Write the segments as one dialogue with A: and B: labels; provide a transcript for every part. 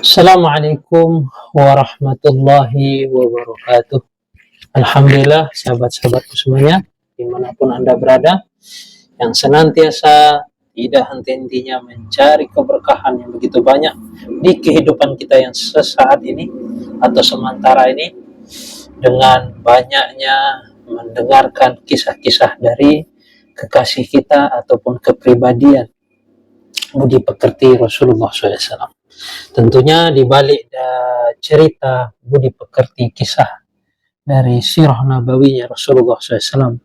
A: Assalamualaikum warahmatullahi wabarakatuh. Alhamdulillah, sahabat-sahabatku semuanya, dimanapun Anda berada, yang senantiasa tidak henti-hentinya mencari keberkahan yang begitu banyak di kehidupan kita yang sesaat ini atau sementara ini, dengan banyaknya mendengarkan kisah-kisah dari kekasih kita ataupun kepribadian budi pekerti Rasulullah SAW. Tentunya di balik cerita budi pekerti kisah dari sirah nabawinya Rasulullah SAW,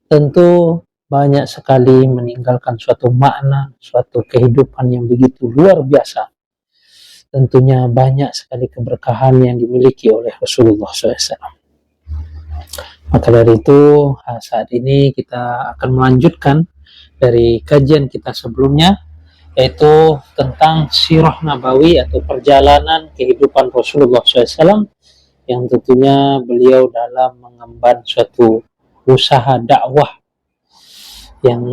A: tentu banyak sekali meninggalkan suatu makna, suatu kehidupan yang begitu luar biasa. Tentunya banyak sekali keberkahan yang dimiliki oleh Rasulullah SAW. Maka dari itu, saat ini kita akan melanjutkan dari kajian kita sebelumnya, yaitu tentang sirah nabawi atau perjalanan kehidupan Rasulullah SAW, yang tentunya beliau dalam mengemban suatu usaha dakwah yang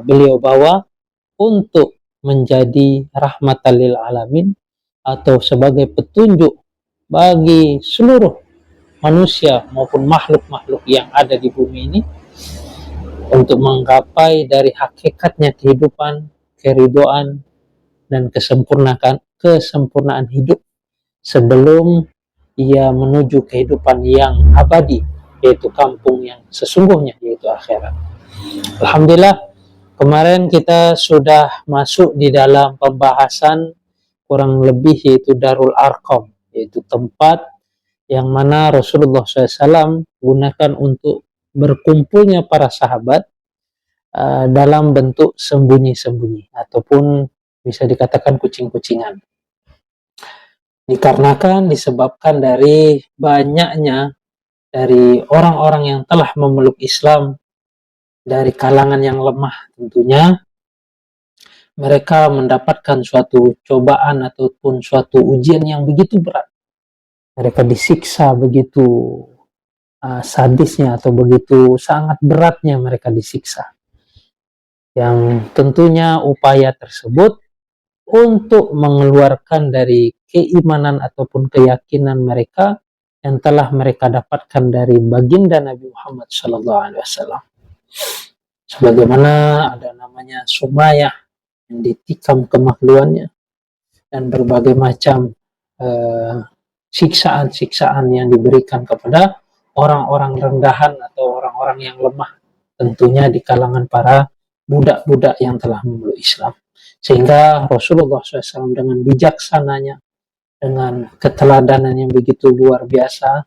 A: beliau bawa untuk menjadi rahmatan lil alamin atau sebagai petunjuk bagi seluruh manusia maupun makhluk-makhluk yang ada di bumi ini untuk menggapai dari hakikatnya kehidupan, keridhaan dan kesempurnaan hidup sebelum ia menuju kehidupan yang abadi, yaitu kampung yang sesungguhnya, yaitu akhirat. Alhamdulillah, kemarin kita sudah masuk di dalam pembahasan kurang lebih yaitu Darul Arqam, yaitu tempat yang mana Rasulullah SAW gunakan untuk berkumpulnya para sahabat dalam bentuk sembunyi-sembunyi ataupun bisa dikatakan kucing-kucingan. Dikarenakan disebabkan dari banyaknya dari orang-orang yang telah memeluk Islam dari kalangan yang lemah, tentunya mereka mendapatkan suatu cobaan ataupun suatu ujian yang begitu berat. Mereka disiksa begitu sadisnya atau begitu sangat beratnya mereka disiksa. Yang tentunya upaya tersebut untuk mengeluarkan dari keimanan ataupun keyakinan mereka yang telah mereka dapatkan dari baginda Nabi Muhammad SAW. Sebagaimana ada namanya Sumayyah yang ditikam kemaluannya dan berbagai macam siksaan-siksaan yang diberikan kepada orang-orang rendahan atau orang-orang yang lemah, tentunya di kalangan para budak-budak yang telah memeluk Islam. Sehingga Rasulullah SAW dengan bijaksananya, dengan keteladanan yang begitu luar biasa,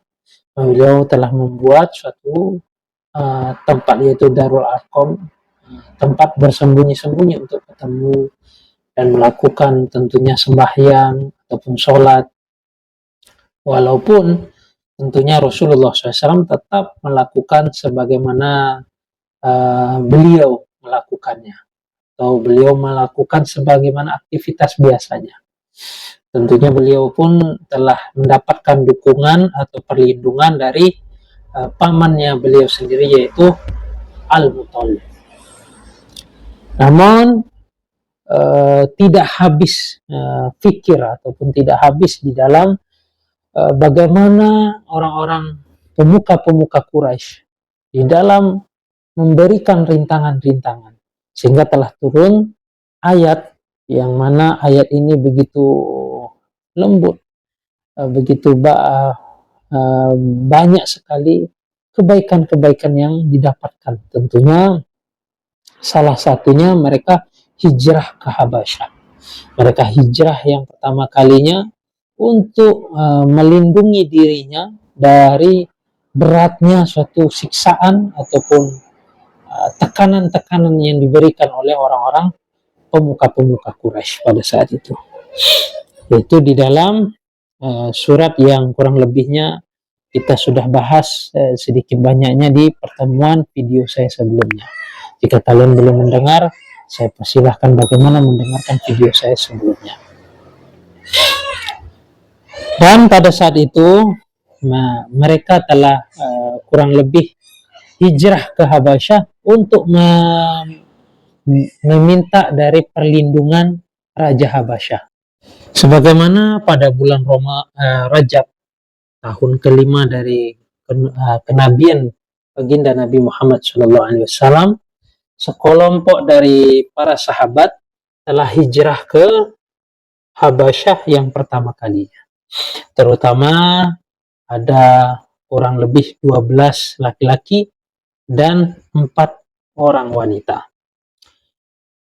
A: beliau telah membuat suatu tempat yaitu Darul Arqam, tempat bersembunyi-sembunyi untuk ketemu dan melakukan tentunya sembahyang ataupun sholat. Walaupun tentunya Rasulullah SAW tetap melakukan sebagaimana beliau melakukannya, atau beliau melakukan sebagaimana aktivitas biasanya. Tentunya beliau pun telah mendapatkan dukungan atau perlindungan dari pamannya beliau sendiri, yaitu Al-Muttalib. Namun tidak habis fikir ataupun tidak habis di dalam bagaimana orang-orang pemuka-pemuka Quraisy di dalam memberikan rintangan-rintangan, sehingga telah turun ayat yang mana ayat ini begitu lembut, begitu banyak sekali kebaikan-kebaikan yang didapatkan. Tentunya salah satunya mereka hijrah ke Habasyah. Mereka hijrah yang pertama kalinya untuk melindungi dirinya dari beratnya suatu siksaan ataupun tekanan-tekanan yang diberikan oleh orang-orang pemuka-pemuka Quraisy pada saat itu. Yaitu di dalam surat yang kurang lebihnya kita sudah bahas sedikit banyaknya di pertemuan video saya sebelumnya. Jika kalian belum mendengar, saya persilahkan bagaimana mendengarkan video saya sebelumnya. Dan pada saat itu mereka telah kurang lebih hijrah ke Habasyah untuk meminta dari perlindungan Raja Habasyah. Sebagaimana pada bulan Rajab, tahun kelima dari kenabian baginda Nabi Muhammad SAW, sekelompok dari para sahabat telah hijrah ke Habasyah yang pertama kalinya. Terutama ada kurang lebih 12 laki-laki dan 4 orang wanita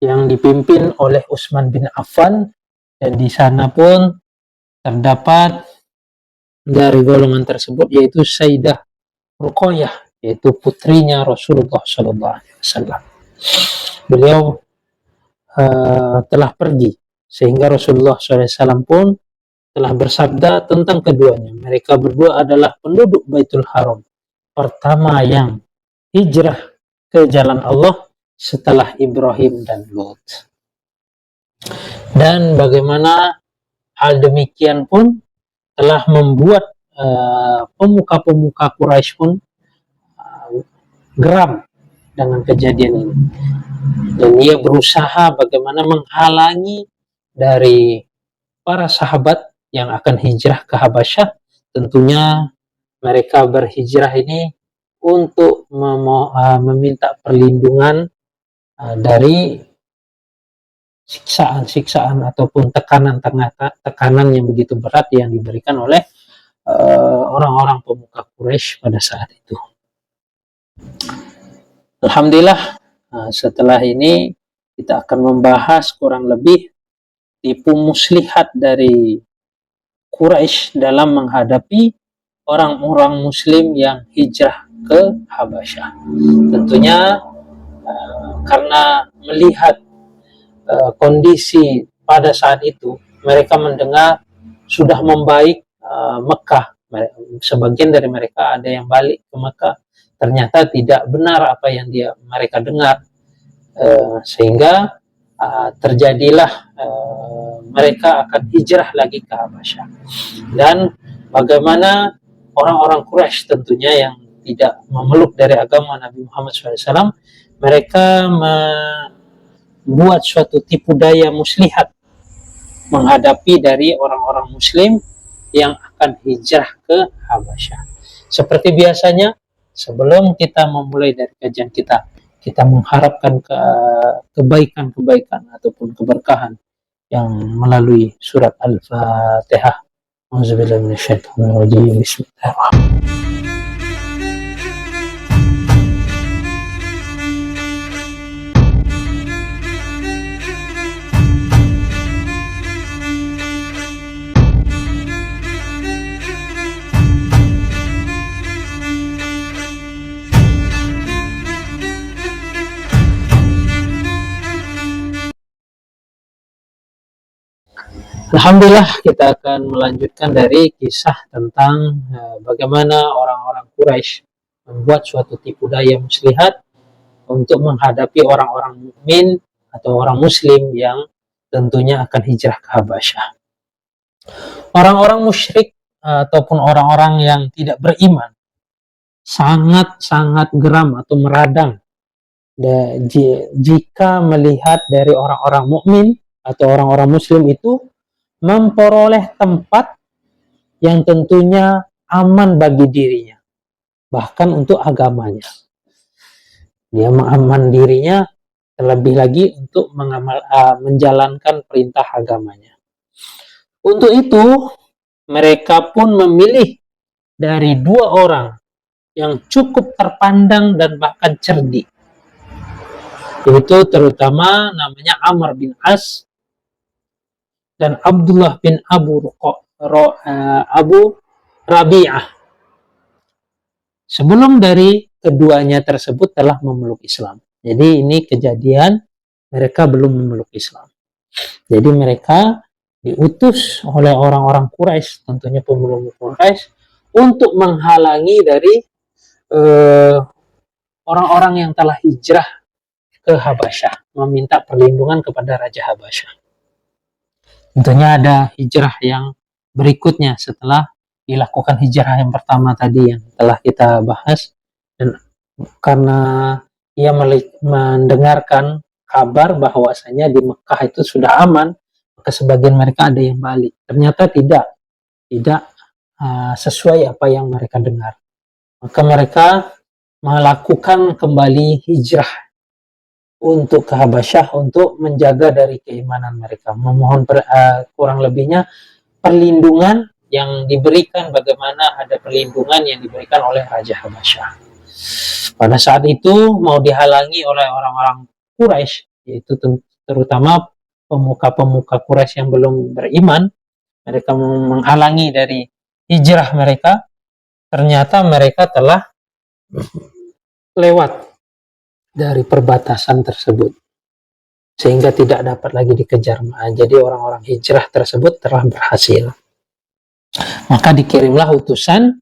A: yang dipimpin oleh Utsman bin Affan, dan di sana pun terdapat dari golongan tersebut yaitu Sayyidah Ruqayyah, yaitu putrinya Rasulullah SAW. Beliau telah pergi, sehingga Rasulullah SAW pun telah bersabda tentang keduanya, mereka berdua adalah penduduk Baitul Haram pertama yang hijrah ke jalan Allah setelah Ibrahim dan Lut. Dan bagaimana hal demikian pun telah membuat pemuka-pemuka Quraisy pun geram dengan kejadian ini, dan ia berusaha bagaimana menghalangi dari para sahabat yang akan hijrah ke Habasyah. Tentunya mereka berhijrah ini untuk meminta perlindungan dari siksaan-siksaan ataupun tekanan yang begitu berat yang diberikan oleh orang-orang pemuka Quraisy pada saat itu. Alhamdulillah, setelah ini kita akan membahas kurang lebih tipu muslihat dari Quraisy dalam menghadapi orang-orang muslim yang hijrah ke Habasyah. Tentunya karena melihat kondisi pada saat itu, mereka mendengar sudah membaik Mekah. Sebagian dari mereka ada yang balik ke Mekah, ternyata tidak benar apa yang mereka dengar, sehingga terjadilah mereka akan hijrah lagi ke Habasyah. Dan bagaimana orang-orang Quraisy tentunya yang tidak memeluk dari agama Nabi Muhammad SAW, mereka membuat suatu tipu daya muslihat menghadapi dari orang-orang muslim yang akan hijrah ke Habasyah. Seperti biasanya, sebelum kita memulai dari kajian kita mengharapkan kebaikan-kebaikan ataupun keberkahan yang melalui surat Al-Fatihah. Auzubillahi minasyaitonirrajim. Bismillahirrahmanirrahim. Alhamdulillah, kita akan melanjutkan dari kisah tentang bagaimana orang-orang Quraisy membuat suatu tipu daya muslihat untuk menghadapi orang-orang mukmin atau orang muslim yang tentunya akan hijrah ke Habasyah. Orang-orang musyrik ataupun orang-orang yang tidak beriman sangat-sangat geram atau meradang jika melihat dari orang-orang mukmin atau orang-orang muslim itu memperoleh tempat yang tentunya aman bagi dirinya, bahkan untuk agamanya. Dia mengaman dirinya, terlebih lagi untuk menjalankan perintah agamanya. Untuk itu, mereka pun memilih dari 2 orang yang cukup terpandang dan bahkan cerdik, yaitu terutama namanya Amr bin As dan Abdullah bin Abu Rabi'ah. Sebelum dari keduanya tersebut telah memeluk Islam. Jadi ini kejadian mereka belum memeluk Islam. Jadi mereka diutus oleh orang-orang Quraisy, tentunya pemeluk Quraisy, untuk menghalangi dari orang-orang yang telah hijrah ke Habasyah, meminta perlindungan kepada Raja Habasyah. Tentunya ada hijrah yang berikutnya setelah dilakukan hijrah yang pertama tadi yang telah kita bahas, dan karena ia mendengarkan kabar bahwasanya di Mekah itu sudah aman, maka sebagian mereka ada yang balik. Ternyata tidak sesuai apa yang mereka dengar. Maka mereka melakukan kembali hijrah untuk ke Habasyah untuk menjaga dari keimanan mereka, memohon kurang lebihnya perlindungan yang diberikan, bagaimana ada perlindungan yang diberikan oleh Raja Habasyah. Pada saat itu mau dihalangi oleh orang-orang Quraisy, yaitu terutama pemuka-pemuka Quraisy yang belum beriman. Mereka menghalangi dari hijrah mereka. Ternyata mereka telah lewat dari perbatasan tersebut, sehingga tidak dapat lagi dikejar. Jadi orang-orang hijrah tersebut telah berhasil. Maka dikirimlah utusan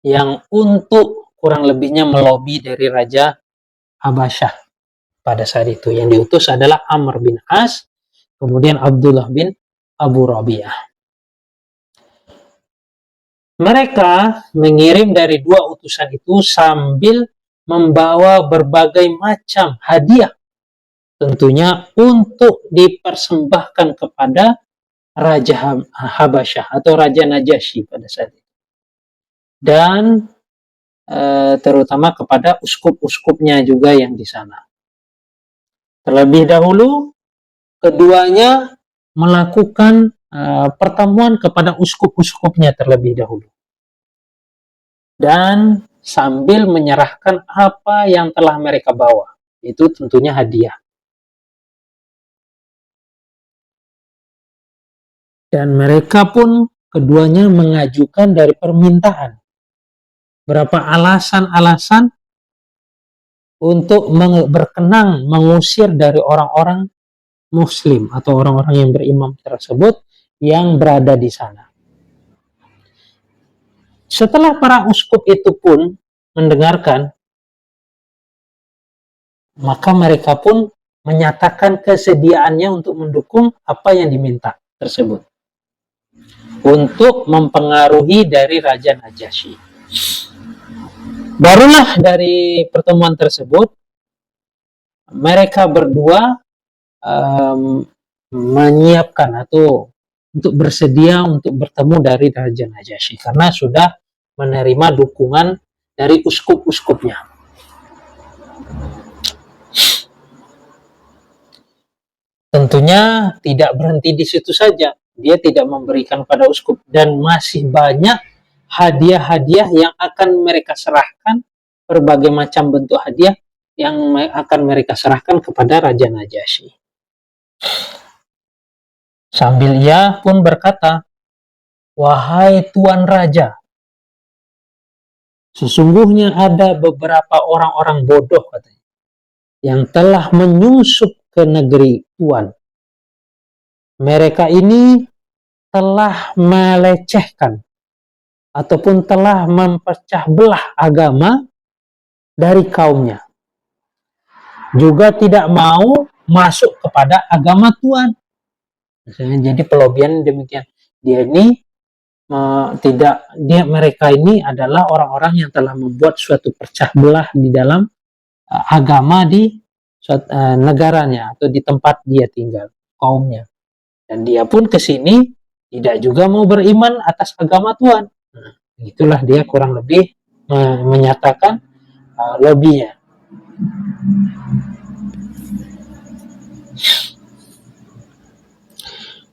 A: yang untuk kurang lebihnya melobi dari Raja Habasyah pada saat itu. Yang diutus adalah Amr bin As, kemudian Abdullah bin Abu Rabi'ah. Mereka mengirim dari dua utusan itu sambil membawa berbagai macam hadiah, tentunya untuk dipersembahkan kepada Raja Habasyah atau Raja Najasyi pada saat itu. Dan terutama kepada uskup-uskupnya juga yang di sana. Terlebih dahulu, keduanya melakukan pertemuan kepada uskup-uskupnya terlebih dahulu. Dan sambil menyerahkan apa yang telah mereka bawa. Itu tentunya hadiah. Dan mereka pun keduanya mengajukan dari permintaan. Berapa alasan-alasan untuk berkenan mengusir dari orang-orang Muslim atau orang-orang yang berimam tersebut yang berada di sana. Setelah para uskup itu pun mendengarkan, maka mereka pun menyatakan kesediaannya untuk mendukung apa yang diminta tersebut, untuk mempengaruhi dari Raja Najasyi. Barulah dari pertemuan tersebut, mereka berdua menyiapkan atau untuk bersedia untuk bertemu dari Raja Najasyi, karena sudah menerima dukungan dari uskup-uskupnya. Tentunya tidak berhenti di situ saja. Dia tidak memberikan pada uskup, dan masih banyak hadiah-hadiah yang akan mereka serahkan, berbagai macam bentuk hadiah yang akan mereka serahkan kepada Raja Najasyi. Sambil ia pun berkata, "Wahai Tuan Raja, sesungguhnya ada beberapa orang-orang bodoh," katanya, "yang telah menyusup ke negeri Tuan. Mereka ini telah melecehkan ataupun telah mempecah belah agama dari kaumnya. Juga tidak mau masuk kepada agama Tuan." Jadi pelobian demikian. Mereka ini adalah orang-orang yang telah membuat suatu pecah belah di dalam agama di negaranya atau di tempat dia tinggal, kaumnya. Dan dia pun ke sini tidak juga mau beriman atas agama Tuhan. Itulah dia kurang lebih menyatakan lobbynya.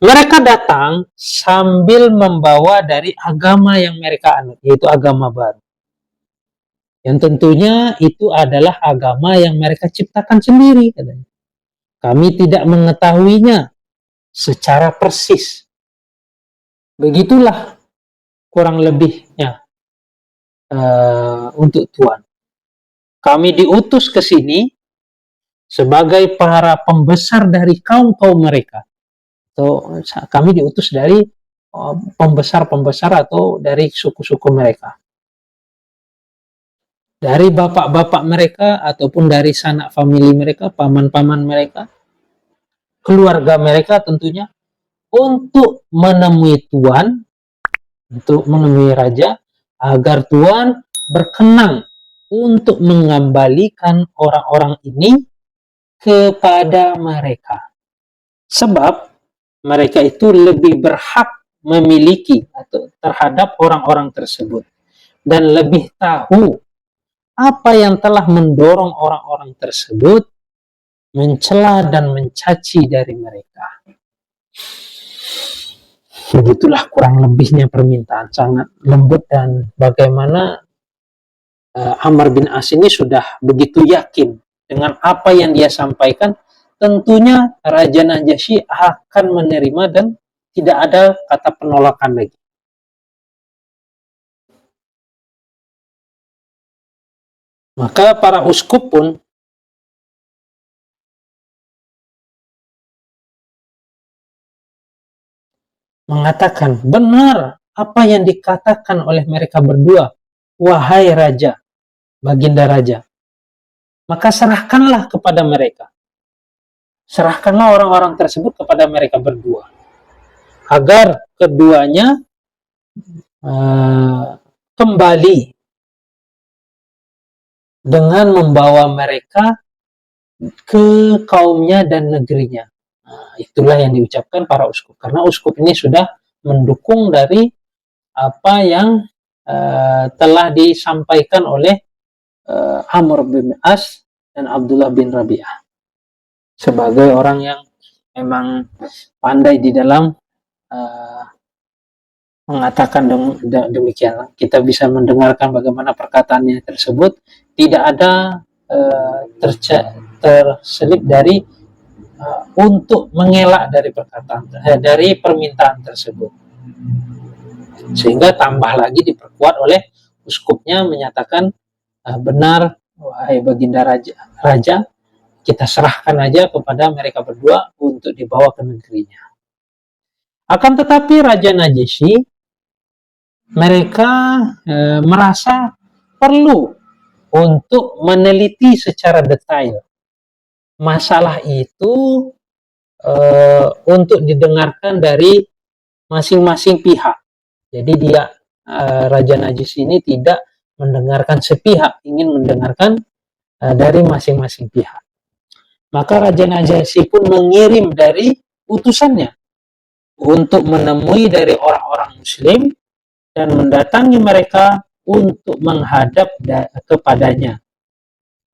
A: Mereka datang sambil membawa dari agama yang mereka anut, yaitu agama baru. Yang tentunya itu adalah agama yang mereka ciptakan sendiri, katanya. Kami tidak mengetahuinya secara persis. Begitulah kurang lebihnya untuk Tuhan. Kami diutus ke sini sebagai para pembesar dari kaum-kaum mereka. Atau kami diutus dari pembesar-pembesar atau dari suku-suku mereka. Dari bapak-bapak mereka ataupun dari sanak famili mereka, paman-paman mereka, keluarga mereka tentunya, untuk menemui Tuan, untuk menemui Raja, agar Tuan berkenan untuk mengembalikan orang-orang ini kepada mereka. Sebab mereka itu lebih berhak memiliki atau terhadap orang-orang tersebut dan lebih tahu apa yang telah mendorong orang-orang tersebut mencela dan mencaci dari mereka. Begitulah kurang lebihnya permintaan, sangat lembut, dan bagaimana Amr bin As ini sudah begitu yakin dengan apa yang dia sampaikan, tentunya Raja Najasyi akan menerima dan tidak ada kata penolakan lagi. Maka para uskup pun mengatakan, benar apa yang dikatakan oleh mereka berdua, wahai raja, baginda raja. Maka serahkanlah kepada mereka. Serahkanlah orang-orang tersebut kepada mereka berdua, agar keduanya kembali dengan membawa mereka ke kaumnya dan negerinya. Nah, itulah yang diucapkan para uskup, karena uskup ini sudah mendukung dari apa yang telah disampaikan oleh Amr bin As dan Abdullah bin Rabi'ah sebagai orang yang memang pandai di dalam mengatakan demikian. Kita bisa mendengarkan bagaimana perkataannya tersebut tidak ada terselip dari untuk mengelak dari perkataan dari permintaan tersebut, sehingga tambah lagi diperkuat oleh uskupnya menyatakan benar wahai baginda raja, kita serahkan aja kepada mereka berdua untuk dibawa ke negerinya. Akan tetapi Raja Najasyi mereka merasa perlu untuk meneliti secara detail masalah itu untuk didengarkan dari masing-masing pihak. Jadi dia Raja Najasyi ini tidak mendengarkan sepihak, ingin mendengarkan dari masing-masing pihak. Maka Raja Najasyi pun mengirim dari utusannya untuk menemui dari orang-orang muslim dan mendatangi mereka untuk menghadap kepadanya,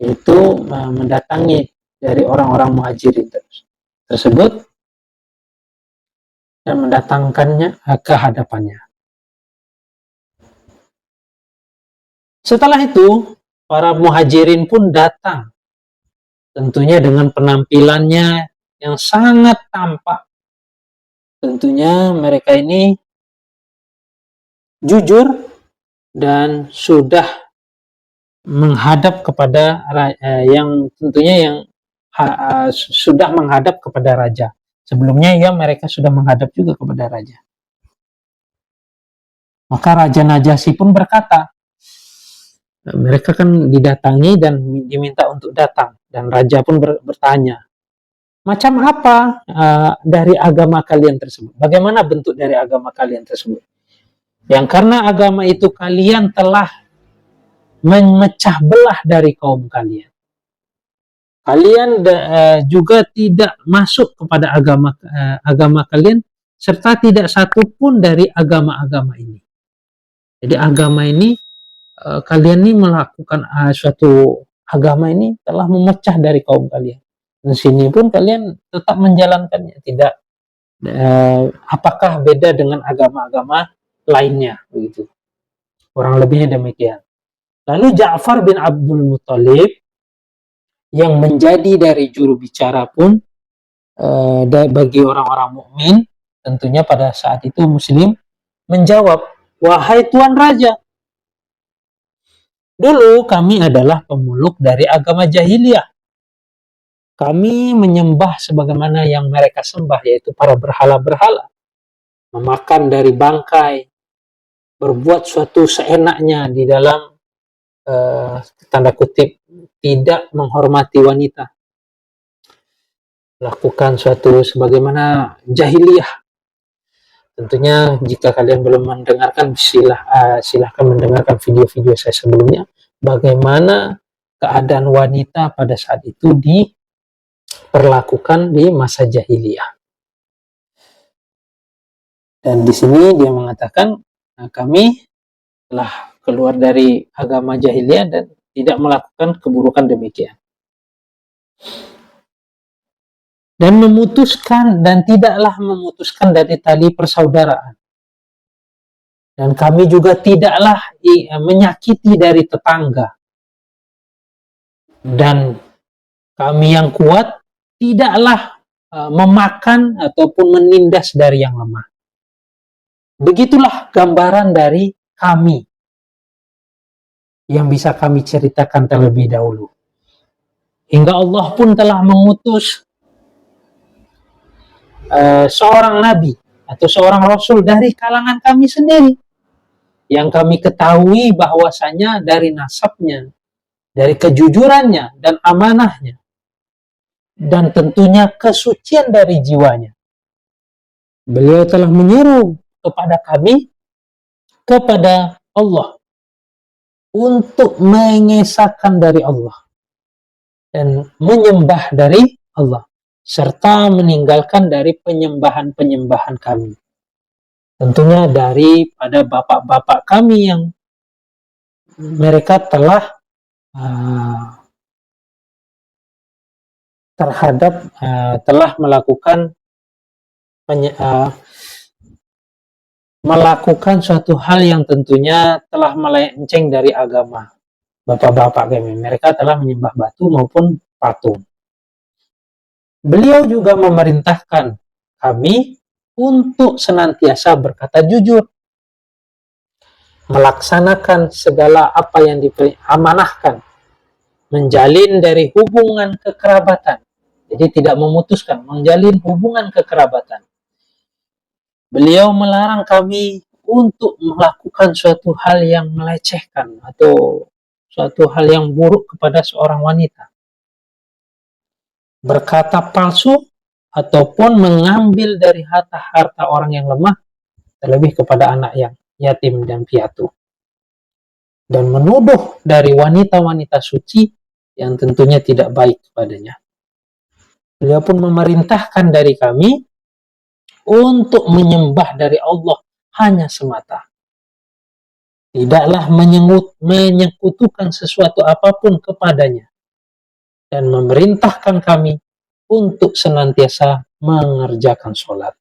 A: itu mendatangi dari orang-orang muhajirin tersebut dan mendatangkannya ke hadapannya. Setelah itu para muhajirin pun datang, tentunya dengan penampilannya yang sangat tampak. Tentunya mereka ini jujur dan sudah menghadap kepada yang tentunya yang sudah menghadap kepada raja. Sebelumnya ya mereka sudah menghadap juga kepada raja. Maka Raja Najasyi pun berkata, mereka kan didatangi dan diminta untuk datang, dan raja pun bertanya, macam apa dari agama kalian tersebut? Bagaimana bentuk dari agama kalian tersebut? Yang karena agama itu kalian telah memecah belah dari kaum kalian. Kalian juga tidak masuk kepada agama kalian, serta tidak satupun dari agama-agama ini. Jadi agama ini, kalian ini melakukan suatu agama ini telah memecah dari kaum kalian. Dan sini pun kalian tetap menjalankannya, tidak apakah beda dengan agama-agama lainnya, begitu. Kurang lebihnya demikian. Lalu Ja'far bin Abdul Muthalib yang menjadi dari juru bicara pun bagi orang-orang mukmin, tentunya pada saat itu muslim, menjawab, wahai Tuan Raja, dulu kami adalah pemeluk dari agama jahiliyah. Kami menyembah sebagaimana yang mereka sembah, yaitu para berhala-berhala, memakan dari bangkai, berbuat suatu seenaknya di dalam tanda kutip tidak menghormati wanita, lakukan suatu sebagaimana jahiliyah. Tentunya jika kalian belum mendengarkan, silahkan mendengarkan video-video saya sebelumnya, bagaimana keadaan wanita pada saat itu diperlakukan di masa jahiliyah. Dan di sini dia mengatakan, kami telah keluar dari agama jahiliyah dan tidak melakukan keburukan demikian. Dan tidaklah memutuskan dari tali persaudaraan. Dan kami juga tidaklah menyakiti dari tetangga. Dan kami yang kuat tidaklah memakan ataupun menindas dari yang lemah. Begitulah gambaran dari kami yang bisa kami ceritakan terlebih dahulu. Hingga Allah pun telah mengutus seorang nabi atau seorang rasul dari kalangan kami sendiri, yang kami ketahui bahwasanya dari nasabnya, dari kejujurannya dan amanahnya, dan tentunya kesucian dari jiwanya, beliau telah menyeru kepada kami, kepada Allah, untuk mengesahkan dari Allah dan menyembah dari Allah, serta meninggalkan dari penyembahan-penyembahan kami. Tentunya daripada bapak-bapak kami yang mereka telah telah melakukan suatu hal yang tentunya telah melenceng dari agama bapak-bapak kami. Mereka telah menyembah batu maupun patung. Beliau juga memerintahkan kami untuk senantiasa berkata jujur, melaksanakan segala apa yang diamanahkan, menjalin dari hubungan kekerabatan. Jadi tidak memutuskan, menjalin hubungan kekerabatan. Beliau melarang kami untuk melakukan suatu hal yang melecehkan atau suatu hal yang buruk kepada seorang wanita, berkata palsu, ataupun mengambil dari harta orang yang lemah, terlebih kepada anak yang yatim dan piatu, dan menuduh dari wanita-wanita suci yang tentunya tidak baik kepadanya. Beliau pun memerintahkan dari kami untuk menyembah dari Allah hanya semata, tidaklah menyekutukan sesuatu apapun kepadanya, dan memerintahkan kami untuk senantiasa mengerjakan sholat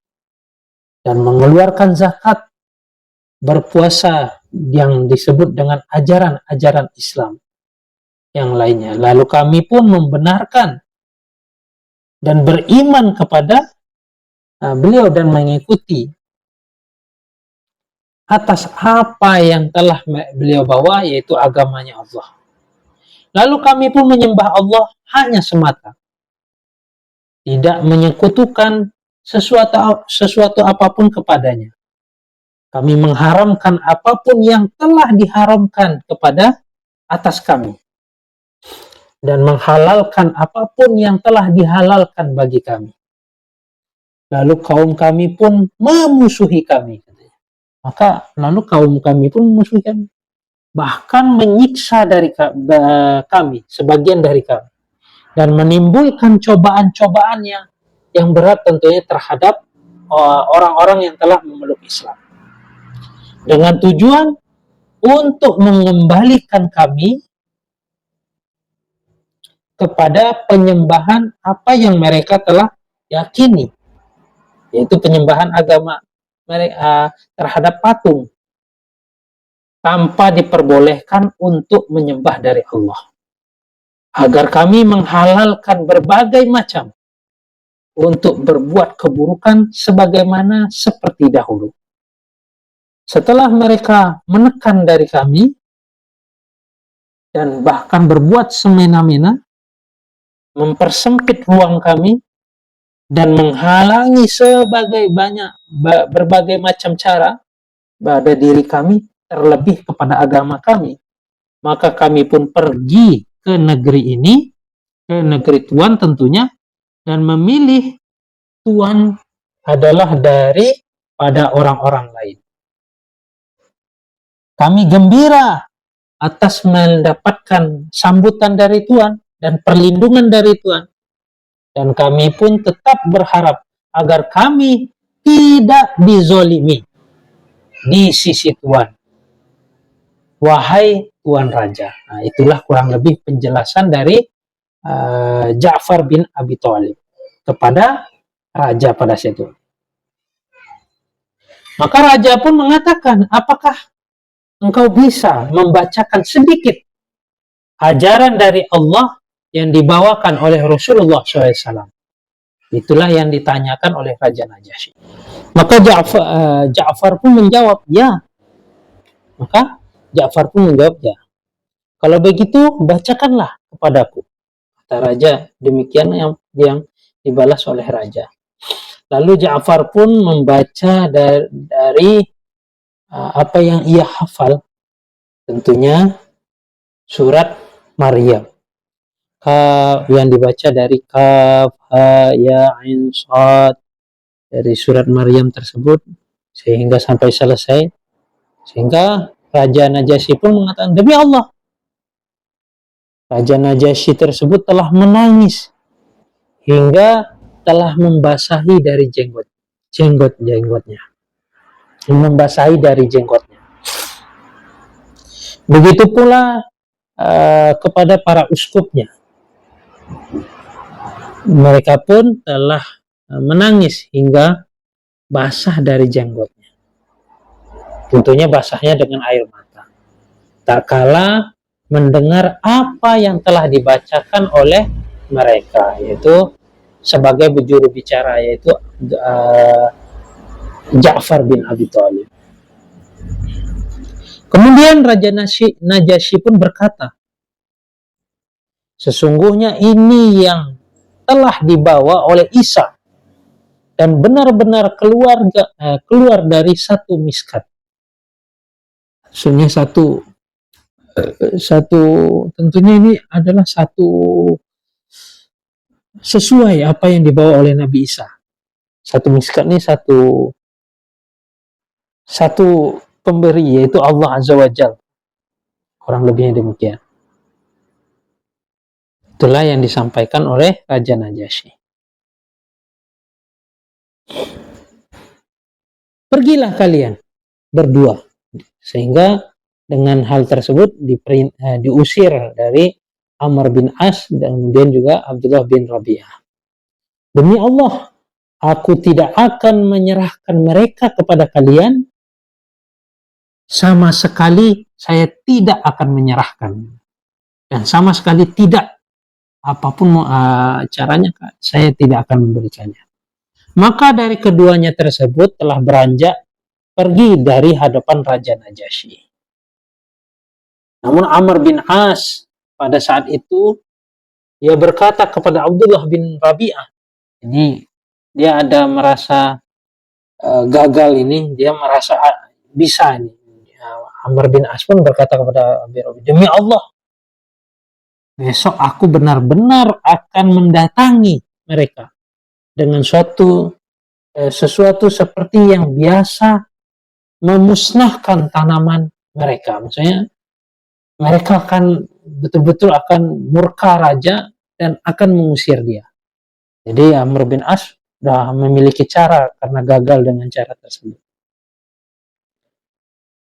A: dan mengeluarkan zakat, berpuasa yang disebut dengan ajaran-ajaran Islam yang lainnya. Lalu kami pun membenarkan dan beriman kepada beliau dan mengikuti atas apa yang telah beliau bawa, yaitu agamanya Allah. Lalu kami pun menyembah Allah hanya semata, tidak menyekutukan sesuatu apapun kepadanya. Kami mengharamkan apapun yang telah diharamkan kepada atas kami, dan menghalalkan apapun yang telah dihalalkan bagi kami. Lalu kaum kami pun memusuhi kami. Maka lalu kaum kami pun memusuhi kami, bahkan menyiksa dari kami, sebagian dari kami, dan menimbulkan cobaan-cobaan yang berat tentunya terhadap orang-orang yang telah memeluk Islam, dengan tujuan untuk mengembalikan kami kepada penyembahan apa yang mereka telah yakini, yaitu penyembahan agama mereka terhadap patung, tanpa diperbolehkan untuk menyembah dari Allah, agar kami menghalalkan berbagai macam untuk berbuat keburukan sebagaimana seperti dahulu. Setelah mereka menekan dari kami dan bahkan berbuat semena-mena, mempersempit ruang kami dan menghalangi berbagai macam cara pada diri kami, terlebih kepada agama kami, maka kami pun pergi ke negeri ini, ke negeri Tuhan tentunya, dan memilih Tuhan adalah daripada orang-orang lain. Kami gembira atas mendapatkan sambutan dari Tuhan dan perlindungan dari Tuhan. Dan kami pun tetap berharap agar kami tidak dizolimi di sisi Tuhan. Wahai Tuan Raja. Nah, itulah kurang lebih penjelasan dari Ja'far bin Abi Thalib kepada raja pada saat itu. Maka raja pun mengatakan, apakah engkau bisa membacakan sedikit ajaran dari Allah yang dibawakan oleh Rasulullah SAW? Itulah yang ditanyakan oleh Raja Najasyi. Maka Ja'far pun menjawab, ya. Maka Ja'far pun menjawab, ya. Kalau begitu, bacakanlah kepadaku. Kata raja, demikian yang dibalas oleh raja. Lalu Ja'far pun membaca dari apa yang ia hafal. Tentunya surat Maryam. Yang dibaca dari Kaf, Ha, Ya, Ain, Shad. Dari surat Maryam tersebut sehingga sampai selesai. Sehingga Raja Najasyi pun mengatakan, demi Allah, Raja Najasyi tersebut telah menangis hingga telah membasahi dari jenggotnya. Membasahi dari jenggotnya. Begitu pula kepada para uskupnya. Mereka pun telah menangis hingga basah dari jenggotnya. Tentunya basahnya dengan air mata. Tak kala mendengar apa yang telah dibacakan oleh mereka, yaitu sebagai juru bicara, yaitu Ja'far bin Abi Thalib. Kemudian Raja Najasyi pun berkata, sesungguhnya ini yang telah dibawa oleh Isa dan benar-benar keluar dari satu miskat. Maksudnya satu tentunya ini adalah satu sesuai apa yang dibawa oleh Nabi Isa. Satu miskat ini satu pemberi, yaitu Allah Azza wa Jalla. Kurang lebihnya demikian. Itulah yang disampaikan oleh Raja Najasyi. Pergilah kalian berdua. Sehingga dengan hal tersebut diusir dari Amr bin As dan kemudian juga Abdullah bin Rabi'ah. Demi Allah, aku tidak akan menyerahkan mereka kepada kalian. Sama sekali saya tidak akan menyerahkan. Dan sama sekali tidak, apapun caranya, saya tidak akan memberikannya. Maka dari keduanya tersebut telah beranjak pergi dari hadapan Raja Najasyi. Namun Amr bin As pada saat itu dia berkata kepada Abdullah bin Rabi'ah. Ini dia ada merasa gagal ini, dia merasa bisa ini. Amr bin As pun berkata kepada Abi Rabi, demi Allah, besok aku benar-benar akan mendatangi mereka dengan sesuatu seperti yang biasa memusnahkan tanaman mereka. Maksudnya mereka akan betul-betul akan murka raja dan akan mengusir dia. Jadi Amr bin As sudah memiliki cara karena gagal dengan cara tersebut.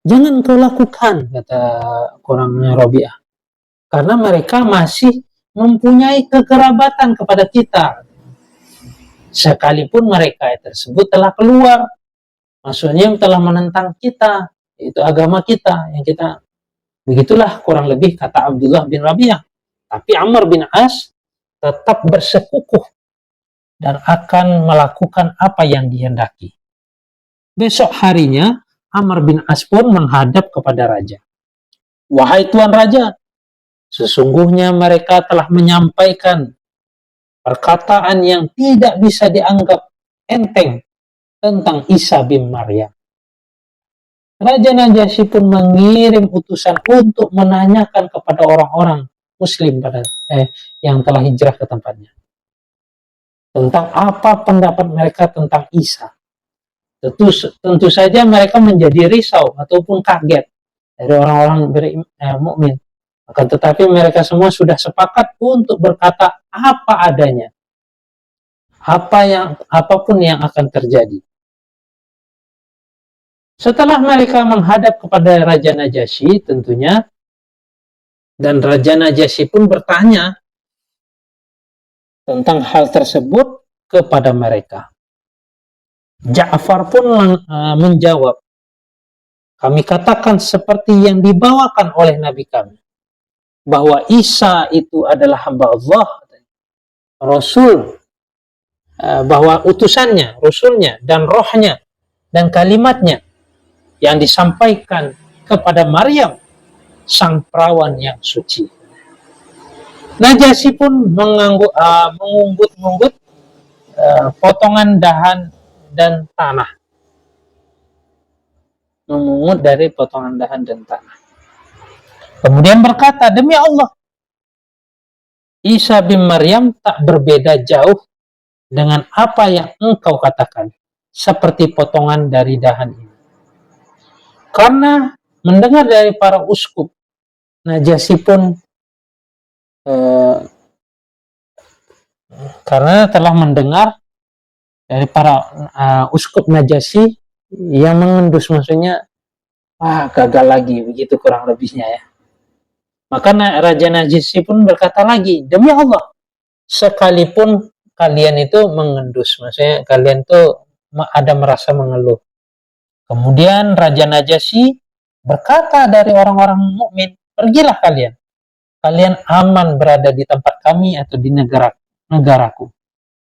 A: Jangan kau lakukan, kata orangnya Rabi'ah. Karena mereka masih mempunyai kekerabatan kepada kita. Sekalipun mereka tersebut telah keluar, maksudnya telah menentang kita, itu agama kita yang kita. Begitulah kurang lebih kata Abdullah bin Rabi'ah. Tapi Amr bin As tetap bersekukuh dan akan melakukan apa yang dihendaki. Besok harinya Amr bin As pun menghadap kepada raja. Wahai Tuan Raja, sesungguhnya mereka telah menyampaikan perkataan yang tidak bisa dianggap enteng tentang Isa bin Maryam. Raja Najasyi pun mengirim utusan untuk menanyakan kepada orang-orang Muslim yang telah hijrah ke tempatnya tentang apa pendapat mereka tentang Isa. Tentu saja mereka menjadi risau ataupun kaget dari orang-orang mukmin. Akan tetapi mereka semua sudah sepakat untuk berkata apa adanya, apapun yang akan terjadi. Setelah mereka menghadap kepada Raja Najasyi tentunya, dan Raja Najasyi pun bertanya tentang hal tersebut kepada mereka. Ja'far pun menjawab, kami katakan seperti yang dibawakan oleh Nabi kami, bahwa Isa itu adalah hamba Allah, Rasul, bahwa utusannya, Rasulnya, dan rohnya, dan kalimatnya yang disampaikan kepada Maryam, sang perawan yang suci. Najasyi pun mengunggut-unggut potongan dahan dan tanah. Memungut dari potongan dahan dan tanah. Kemudian berkata, demi Allah, Isa bin Maryam tak berbeda jauh dengan apa yang engkau katakan, seperti potongan dari dahan ini. Karena mendengar dari para uskup, Najasyi pun karena telah mendengar dari para uskup Najasyi yang mengendus, maksudnya gagal lagi, begitu kurang lebihnya ya. Maka Raja Najasyi pun berkata lagi, demi Allah, sekalipun kalian itu mengendus, maksudnya kalian tuh ada merasa mengeluh. Kemudian Raja Najasyi berkata dari orang-orang mukmin, pergilah kalian. Kalian aman berada di tempat kami atau di negaraku.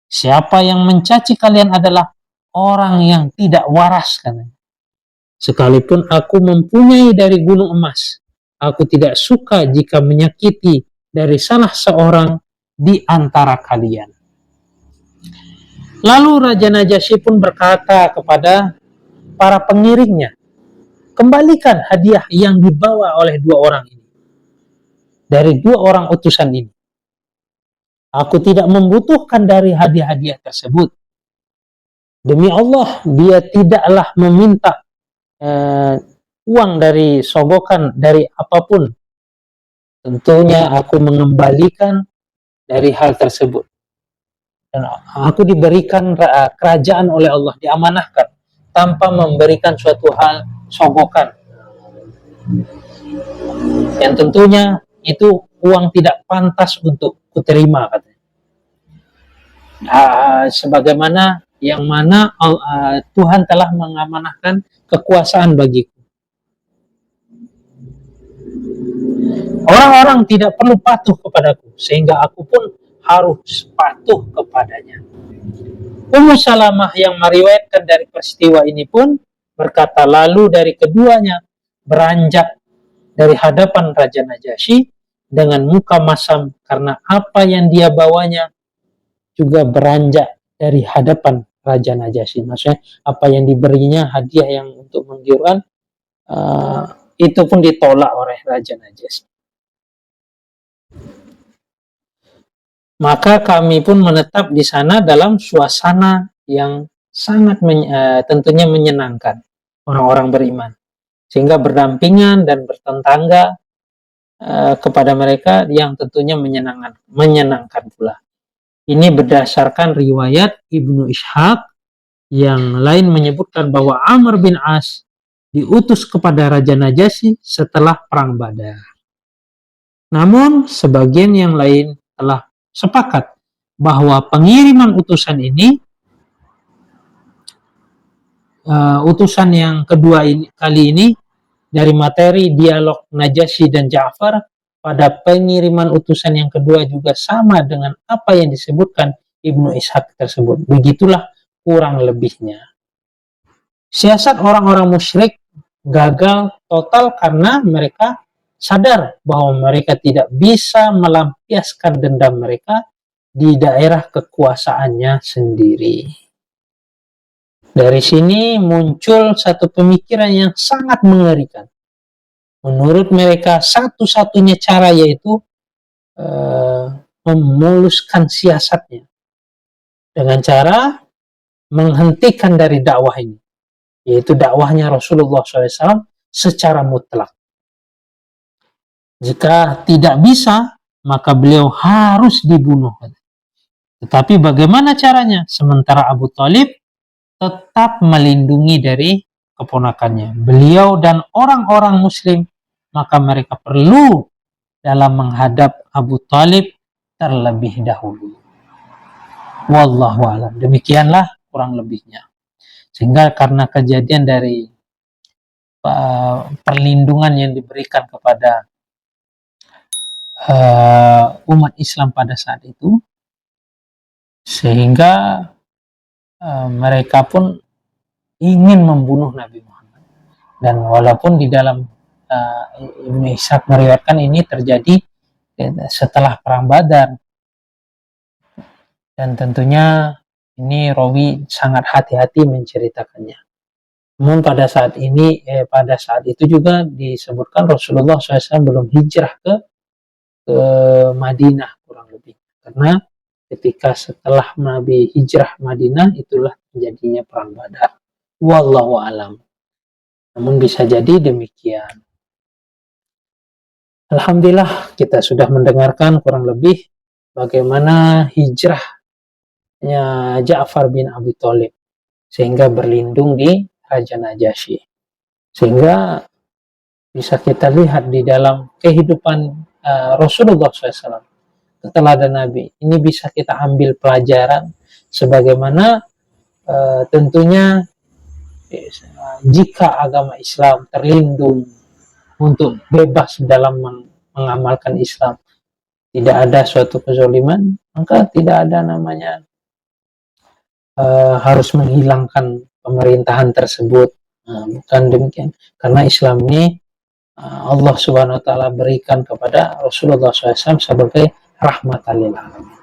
A: Siapa yang mencaci kalian adalah orang yang tidak waras, katanya. Sekalipun aku mempunyai dari gunung emas, aku tidak suka jika menyakiti dari salah seorang di antara kalian. Lalu Raja Najasyi pun berkata kepada para pengiringnya, kembalikan hadiah yang dibawa oleh dua orang ini, dari dua orang utusan ini. Aku tidak membutuhkan dari hadiah-hadiah tersebut. Demi Allah, dia tidaklah meminta uang dari sogokan, dari apapun. Tentunya aku mengembalikan dari hal tersebut. Dan aku diberikan kerajaan oleh Allah, diamanahkan, tanpa memberikan suatu hal sogokan. Yang tentunya itu uang tidak pantas untuk kuterima, katanya. Sebagaimana yang mana Tuhan telah mengamanahkan kekuasaan bagiku. Orang-orang tidak perlu patuh kepadaku, sehingga aku pun harus patuh kepadanya. Ummu Salamah yang meriwayatkan dari peristiwa ini pun berkata, lalu dari keduanya beranjak dari hadapan Raja Najasyi dengan muka masam, karena apa yang dia bawanya juga beranjak dari hadapan Raja Najasyi. Maksudnya apa yang diberinya, hadiah yang untuk menggiurkan, itu pun ditolak oleh Raja Najasyi. Maka kami pun menetap di sana dalam suasana yang sangat tentunya menyenangkan orang-orang beriman, sehingga berdampingan dan bertetangga kepada mereka yang tentunya menyenangkan pula. Ini berdasarkan riwayat Ibnu Ishaq, yang lain menyebutkan bahwa Amr bin As diutus kepada Raja Najasyi setelah perang Badar. Namun sebagian yang lain telah sepakat bahwa pengiriman utusan ini, utusan yang kedua kali ini, dari materi dialog Najasyi dan Ja'far pada pengiriman utusan yang kedua juga sama dengan apa yang disebutkan Ibnu Ishaq tersebut. Begitulah kurang lebihnya. Siasat orang-orang musyrik gagal total karena mereka sadar bahwa mereka tidak bisa melampiaskan dendam mereka di daerah kekuasaannya sendiri. Dari sini muncul satu pemikiran yang sangat mengerikan. Menurut mereka, satu-satunya cara yaitu memuluskan siasatnya dengan cara menghentikan dari dakwah ini, yaitu dakwahnya Rasulullah SAW secara mutlak. Jika tidak bisa, maka beliau harus dibunuh. Tetapi bagaimana caranya? Sementara Abu Thalib tetap melindungi dari keponakannya. Beliau dan orang-orang muslim, maka mereka perlu dalam menghadap Abu Talib terlebih dahulu. Wallahu a'lam. Demikianlah kurang lebihnya. Sehingga karena kejadian dari perlindungan yang diberikan kepada umat Islam pada saat itu, sehingga mereka pun ingin membunuh Nabi Muhammad. Dan walaupun di dalam Ibnu Ishaq meriwayatkan ini terjadi setelah perang Badar, dan tentunya ini rawi sangat hati-hati menceritakannya. Namun pada saat itu juga disebutkan Rasulullah SAW belum hijrah ke Madinah kurang lebih, karena ketika setelah Nabi hijrah Madinah itulah terjadinya perang Badar. Wallahu alam. Namun bisa jadi demikian. Alhamdulillah kita sudah mendengarkan kurang lebih bagaimana hijrahnya Ja'far bin Abi Thalib sehingga berlindung di Raja Najasyi. Sehingga bisa kita lihat di dalam kehidupan Rasulullah SAW, keteladanan Nabi. Ini bisa kita ambil pelajaran sebagaimana tentunya jika agama Islam terlindung untuk bebas dalam mengamalkan Islam, tidak ada suatu kezaliman, maka tidak ada namanya harus menghilangkan pemerintahan tersebut. Bukan demikian, karena Islam ini Allah Subhanahu wa taala berikan kepada Rasulullah SAW sebagai rahmatan lil alamin.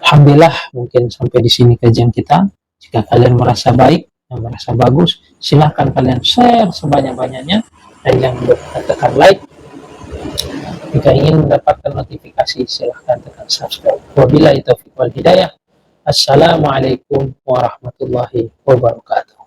A: Alhamdulillah, mungkin sampai di sini kajian kita. Jika kalian merasa baik, merasa bagus, silahkan kalian share sebanyak-banyaknya dan jangan lupa tekan like. Jika ingin mendapatkan notifikasi, silahkan tekan subscribe. Wabillahi taufiq wal hidayah. Assalamualaikum warahmatullahi wabarakatuh.